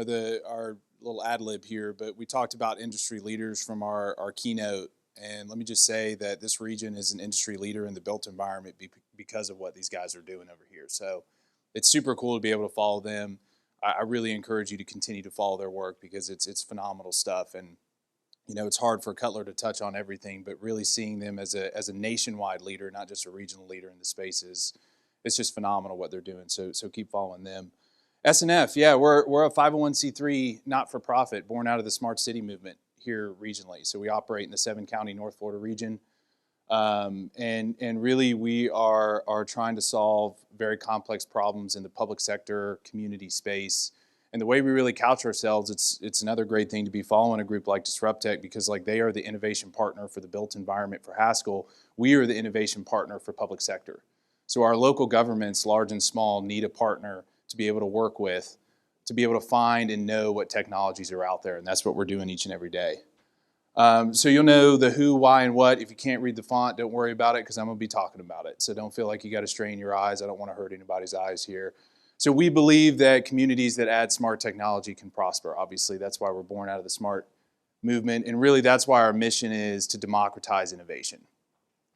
our little ad lib here, but we talked about industry leaders from our keynote. And let me just say that this region is an industry leader in the built environment because of what these guys are doing over here. So it's super cool to be able to follow them. I really encourage you to continue to follow their work because it's phenomenal stuff. And it's hard for Cutler to touch on everything, but really seeing them as a nationwide leader, not just a regional leader in the space, it's just phenomenal what they're doing. So keep following them. SNF, yeah, we're a 501c3 not-for-profit born out of the smart city movement here regionally. So we operate in the 7-county North Florida region. And really we are trying to solve very complex problems in the public sector, community space. And the way we really couch ourselves, it's another great thing to be following a group like DisrupTech because they are the innovation partner for the built environment for Haskell. We are the innovation partner for public sector. So our local governments, large and small, need a partner to be able to work with, to be able to find and know what technologies are out there. And that's what we're doing each and every day. So you'll know the who, why, and what. If you can't read the font, don't worry about it because I'm going to be talking about it. So don't feel like you got to strain your eyes. I don't want to hurt anybody's eyes here. So we believe that communities that add smart technology can prosper. Obviously, that's why we're born out of the smart movement. And really, that's why our mission is to democratize innovation.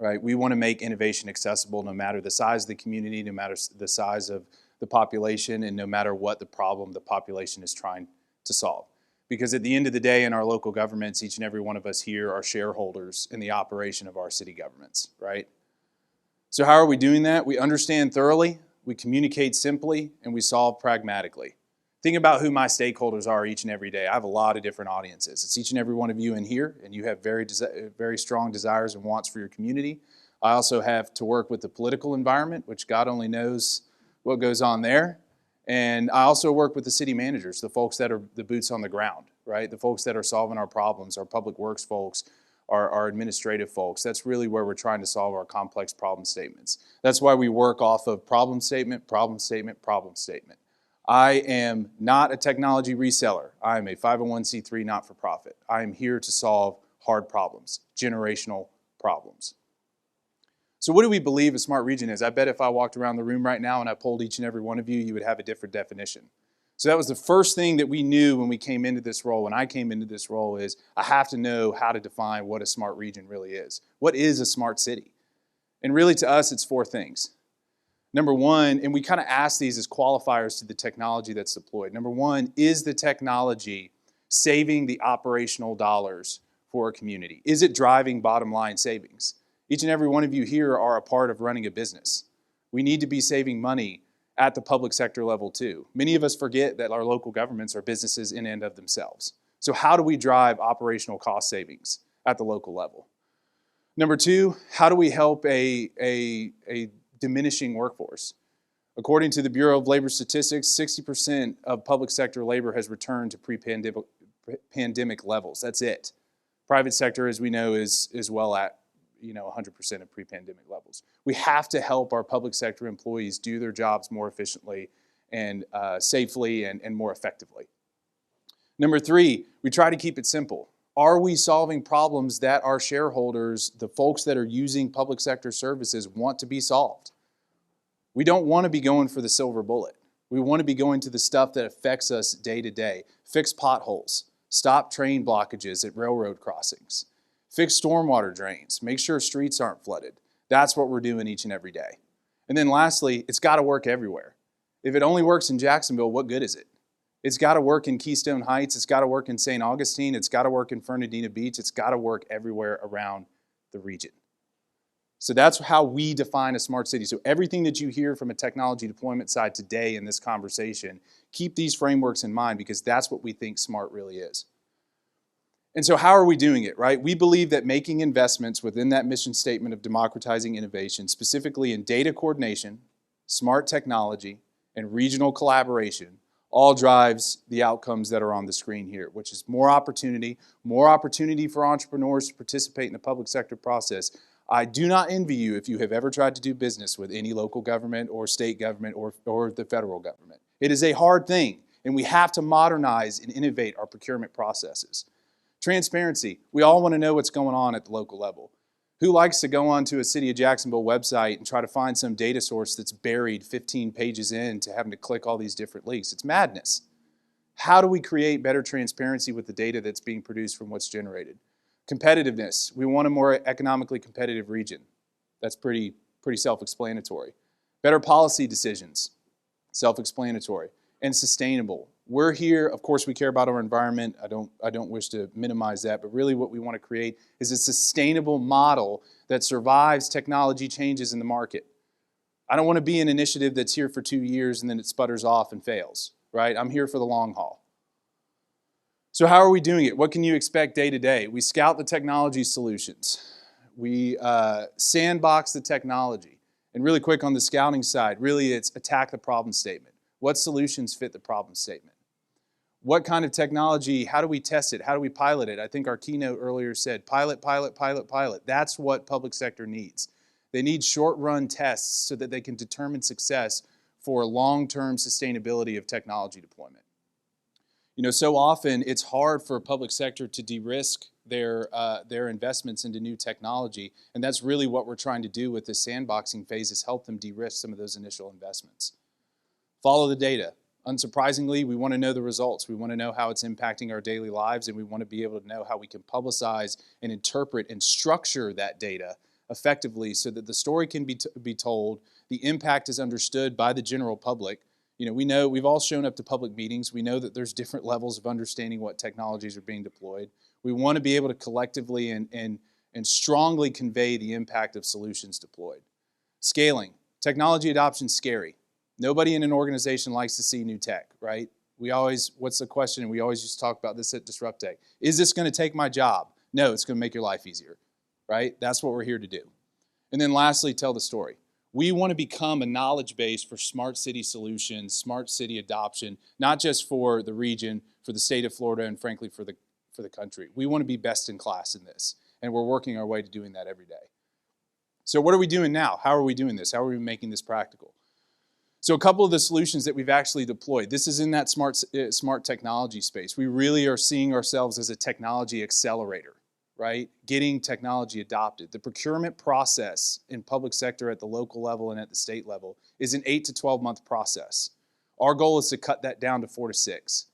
Right? We want to make innovation accessible no matter the size of the community, no matter the size of the population, and no matter what the problem the population is trying to solve. Because at the end of the day, in our local governments, each and every one of us here are shareholders in the operation of our city governments, right? So how are we doing that? We understand thoroughly, we communicate simply, and we solve pragmatically. Think about who my stakeholders are each and every day. I have a lot of different audiences. It's each and every one of you in here, and you have very strong desires and wants for your community. I also have to work with the political environment, which God only knows what goes on there. And I also work with the city managers, the folks that are the boots on the ground, right? The folks that are solving our problems, our public works folks, our administrative folks. That's really where we're trying to solve our complex problem statements. That's why we work off of problem statement, problem statement, problem statement. I am not a technology reseller. I am a 501c3 not-for-profit. I am here to solve hard problems, generational problems. So what do we believe a smart region is? I bet if I walked around the room right now and I polled each and every one of you, you would have a different definition. So that was the first thing that we knew when we came into this role, when I came into this role, is I have to know how to define what a smart region really is. What is a smart city? And really to us, it's 4 things. Number one, and we kind of ask these as qualifiers to the technology that's deployed. Number one, is the technology saving the operational dollars for a community? Is it driving bottom line savings? Each and every one of you here are a part of running a business. We need to be saving money at the public sector level too. Many of us forget that our local governments are businesses in and of themselves. So how do we drive operational cost savings at the local level? Number two, how do we help a diminishing workforce? According to the Bureau of Labor Statistics, 60% of public sector labor has returned to pre-pandemic levels. That's it. Private sector, as we know, is well at 100% of pre-pandemic levels. We have to help our public sector employees do their jobs more efficiently and safely and more effectively. Number three, we try to keep it simple. Are we solving problems that our shareholders, the folks that are using public sector services, want to be solved? We don't want to be going for the silver bullet. We want to be going to the stuff that affects us day to day. Fix potholes, stop train blockages at railroad crossings, fix stormwater drains, make sure streets aren't flooded. That's what we're doing each and every day. And then lastly, it's got to work everywhere. If it only works in Jacksonville, what good is it? It's got to work in Keystone Heights. It's got to work in St. Augustine. It's got to work in Fernandina Beach. It's got to work everywhere around the region. So that's how we define a smart city. So everything that you hear from a technology deployment side today in this conversation, keep these frameworks in mind because that's what we think smart really is. And so how are we doing it, right? We believe that making investments within that mission statement of democratizing innovation, specifically in data coordination, smart technology, and regional collaboration, all drives the outcomes that are on the screen here, which is more opportunity for entrepreneurs to participate in the public sector process. I do not envy you if you have ever tried to do business with any local government or state government or the federal government. It is a hard thing, and we have to modernize and innovate our procurement processes. Transparency. We all want to know what's going on at the local level. Who likes to go onto a City of Jacksonville website and try to find some data source that's buried 15 pages in to having to click all these different links? It's madness. How do we create better transparency with the data that's being produced from what's generated? Competitiveness. We want a more economically competitive region. That's pretty self-explanatory. Better policy decisions. Self-explanatory. And sustainable. We're here, of course, we care about our environment. I don't wish to minimize that, but really what we want to create is a sustainable model that survives technology changes in the market. I don't want to be an initiative that's here for 2 years and then it sputters off and fails, right? I'm here for the long haul. So how are we doing it? What can you expect day to day? We scout the technology solutions. We sandbox the technology. And really quick on the scouting side, really it's attack the problem statement. What solutions fit the problem statement? What kind of technology, how do we test it? How do we pilot it? I think our keynote earlier said pilot, pilot, pilot, pilot. That's what public sector needs. They need short-run tests so that they can determine success for long-term sustainability of technology deployment. You know, so often it's hard for public sector to de-risk their investments into new technology, and that's really what we're trying to do with this sandboxing phase is help them de-risk some of those initial investments. Follow the data. Unsurprisingly, we want to know the results. We want to know how it's impacting our daily lives, and we want to be able to know how we can publicize and interpret and structure that data effectively so that the story can be told, the impact is understood by the general public. You know, we've all shown up to public meetings. We know that there's different levels of understanding what technologies are being deployed. We want to be able to collectively and strongly convey the impact of solutions deployed. Scaling. Technology adoption's scary. Nobody in an organization likes to see new tech, right? What's the question? We always used to talk about this at Disrupt Tech. Is this going to take my job? No, it's going to make your life easier, right? That's what we're here to do. And then lastly, tell the story. We want to become a knowledge base for smart city solutions, smart city adoption, not just for the region, for the state of Florida, and frankly for the country. We want to be best in class in this, and we're working our way to doing that every day. So what are we doing now? How are we doing this? How are we making this practical? So a couple of the solutions that we've actually deployed, this is in that smart technology space. We really are seeing ourselves as a technology accelerator, right? Getting technology adopted. The procurement process in public sector at the local level and at the state level is an 8 to 12 month process. Our goal is to cut that down to 4 to 6.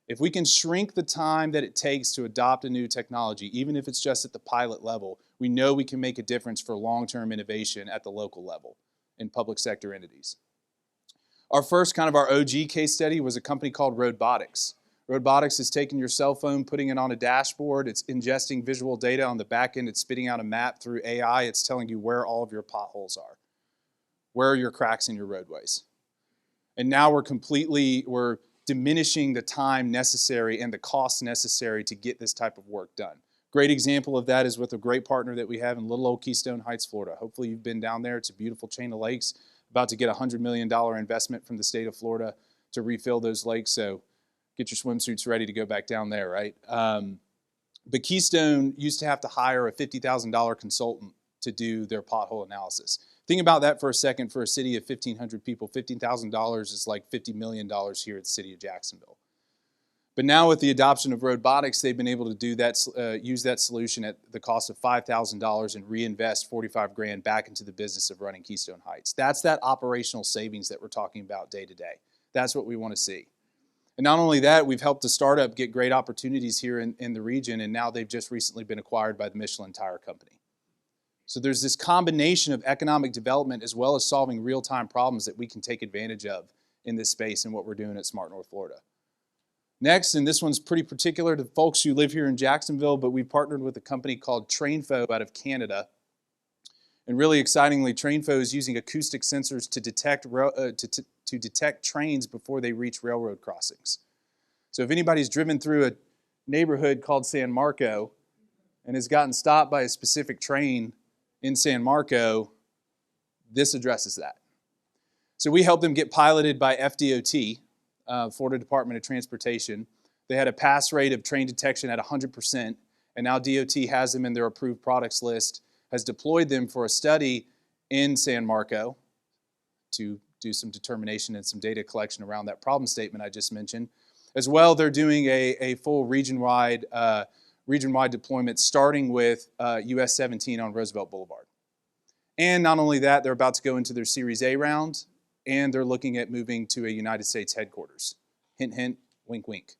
If we can shrink the time that it takes to adopt a new technology, even if it's just at the pilot level, we know we can make a difference for long-term innovation at the local level in public sector entities. Our first kind of our OG case study was a company called Robotics. Robotics is taking your cell phone, putting it on a dashboard, it's ingesting visual data on the back end, it's spitting out a map through AI, it's telling you where all of your potholes are. Where are your cracks in your roadways? And now we're diminishing the time necessary and the cost necessary to get this type of work done. Great example of that is with a great partner that we have in little old Keystone Heights, Florida. Hopefully you've been down there. It's a beautiful chain of lakes, about to get a $100 million investment from the state of Florida to refill those lakes. So get your swimsuits ready to go back down there, right? But Keystone used to have to hire a $50,000 consultant to do their pothole analysis. Think about that for a second. For a city of 1,500 people, $15,000 is like $50 million here at the city of Jacksonville. But now with the adoption of robotics, they've been able to do that, use that solution at the cost of $5,000 and reinvest $45,000 back into the business of running Keystone Heights. That's that operational savings that we're talking about day to day. That's what we want to see. And not only that, we've helped a startup get great opportunities here in the region, and now they've just recently been acquired by the Michelin Tire Company. So there's this combination of economic development as well as solving real-time problems that we can take advantage of in this space and what we're doing at Smart North Florida. Next, and this one's pretty particular to folks who live here in Jacksonville, but we partnered with a company called Trainfo out of Canada. And really excitingly, Trainfo is using acoustic sensors to detect trains before they reach railroad crossings. So if anybody's driven through a neighborhood called San Marco and has gotten stopped by a specific train in San Marco, this addresses that. So we helped them get piloted by FDOT, Florida Department of Transportation. They had a pass rate of train detection at 100%, and now DOT has them in their approved products list, has deployed them for a study in San Marco to do some determination and some data collection around that problem statement I just mentioned. As well, they're doing a full region-wide deployment starting with US 17 on Roosevelt Boulevard. And not only that, they're about to go into their Series A round, and they're looking at moving to a United States headquarters. Hint, hint, Wink, wink.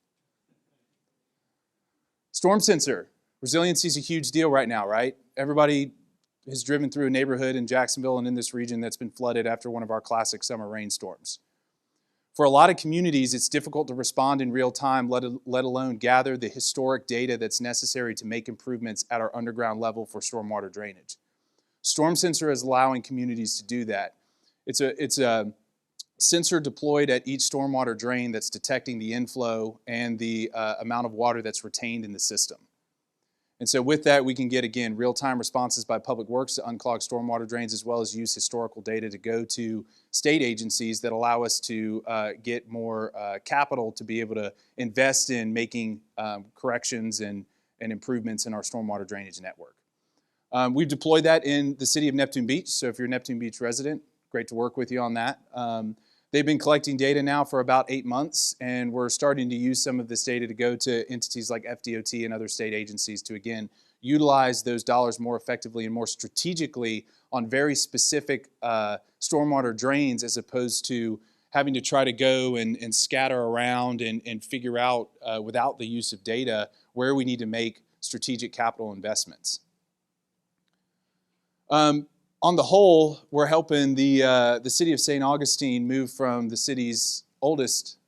Storm sensor. Resiliency is a huge deal right now, right? Everybody has driven through a neighborhood in Jacksonville and in this region that's been flooded after one of our classic summer rainstorms. For a lot of communities, it's difficult to respond in real time, let alone gather the historic data that's necessary to make improvements at our underground level for stormwater drainage. Storm sensor is allowing communities to do that. It's a sensor deployed at each stormwater drain that's detecting the inflow and the amount of water that's retained in the system. And so with that, we can get, again, real-time responses by Public Works to unclog stormwater drains, as well as use historical data to go to state agencies that allow us to get more capital to be able to invest in making corrections and improvements in our stormwater drainage network. We've deployed that in the city of Neptune Beach, so if you're a Neptune Beach resident, great to work with you on that. They've been collecting data now for about 8 months, and we're starting to use some of this data to go to entities like FDOT and other state agencies to, again, utilize those dollars more effectively and more strategically on very specific stormwater drains, as opposed to having to try to go and scatter around and figure out, without the use of data, where we need to make strategic capital investments. On the whole, we're helping the city of St. Augustine move from the city's oldest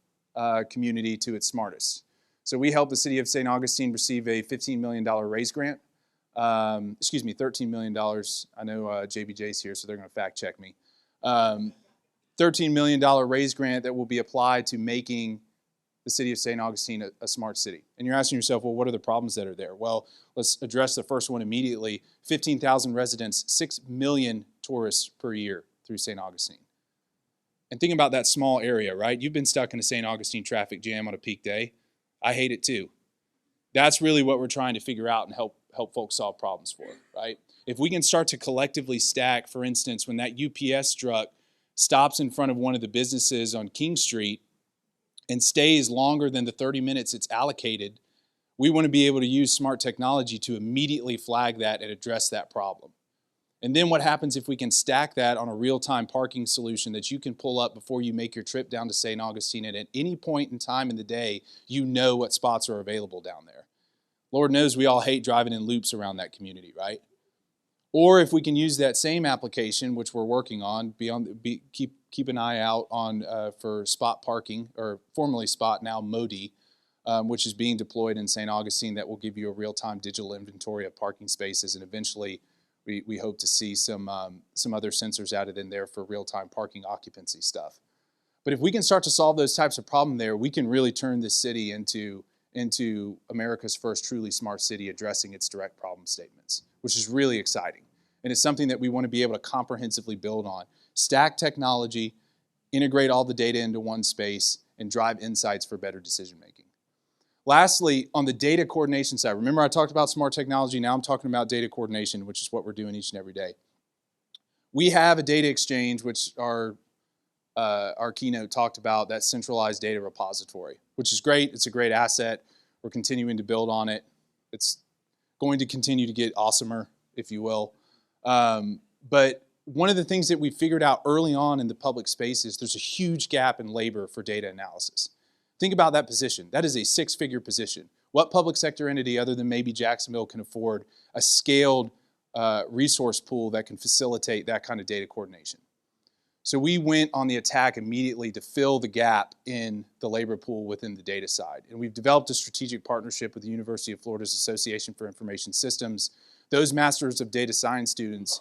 community to its smartest. So we helped the city of St. Augustine receive a $15 million raise grant. $13 million. I know JBJ's here, so they're going to fact check me. $13 million raise grant that will be applied to making the city of St. Augustine a smart city. And you're asking yourself, well, what are the problems that are there? Well, let's address the first one immediately. 15,000 residents, 6 million tourists per year through St. Augustine. And think about that small area, right? You've been stuck in a St. Augustine traffic jam on a peak day. I hate it too. That's really what we're trying to figure out and help folks solve problems for, right? If we can start to collectively stack, for instance, when that UPS truck stops in front of one of the businesses on King Street and stays longer than the 30 minutes it's allocated, we want to be able to use smart technology to immediately flag that and address that problem. And then what happens if we can stack that on a real-time parking solution that you can pull up before you make your trip down to St. Augustine, and at any point in time in the day, you know what spots are available down there. Lord knows we all hate driving in loops around that community, right? Or if we can use that same application, which we're working on, keep an eye out on for Spot Parking, or formerly Spot, now Modi, which is being deployed in St. Augustine, that will give you a real-time digital inventory of parking spaces, and eventually we hope to see some other sensors added in there for real-time parking occupancy stuff. But if we can start to solve those types of problems there, we can really turn this city into America's first truly smart city, addressing its direct problem statements, which is really exciting. And it's something that we want to be able to comprehensively build on. Stack technology, integrate all the data into one space, and drive insights for better decision making. Lastly, on the data coordination side, remember I talked about smart technology, now I'm talking about data coordination, which is what we're doing each and every day. We have a data exchange, which our keynote talked about, that centralized data repository, which is great. It's a great asset. We're continuing to build on it. It's going to continue to get awesomer, if you will. But one of the things that we figured out early on in the public space is there's a huge gap in labor for data analysis. Think about that position. That is a six-figure position. What public sector entity other than maybe Jacksonville can afford a scaled resource pool that can facilitate that kind of data coordination? So we went on the attack immediately to fill the gap in the labor pool within the data side. And we've developed a strategic partnership with the University of Florida's Association for Information Systems. Those Masters of Data Science students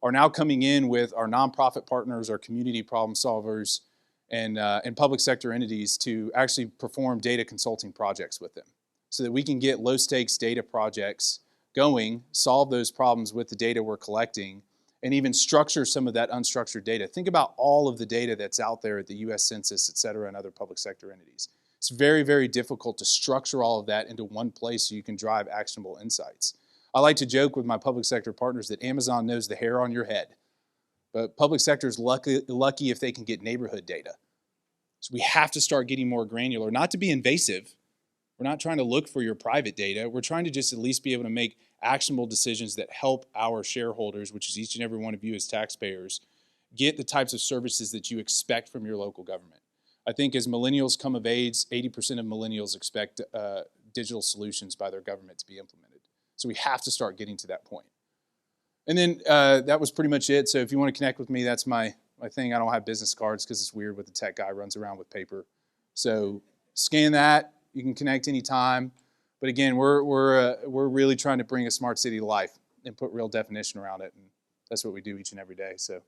are now coming in with our nonprofit partners, our community problem solvers, and public sector entities to actually perform data consulting projects with them so that we can get low-stakes data projects going, solve those problems with the data we're collecting, and even structure some of that unstructured data. Think about all of the data that's out there at the U.S. Census, et cetera, and other public sector entities. It's very, very difficult to structure all of that into one place so you can drive actionable insights. I like to joke with my public sector partners that Amazon knows the hair on your head, but public sector is lucky if they can get neighborhood data. So we have to start getting more granular, not to be invasive. We're not trying to look for your private data. We're trying to just at least be able to make actionable decisions that help our shareholders, which is each and every one of you as taxpayers, get the types of services that you expect from your local government. I think as millennials come of age, 80% of millennials expect digital solutions by their government to be implemented. So we have to start getting to that point. And then that was pretty much it. So if you want to connect with me, that's my thing. I don't have business cards because it's weird with the tech guy runs around with paper. So scan that. You can connect anytime. But again, we're really trying to bring a smart city to life and put real definition around it. And that's what we do each and every day. So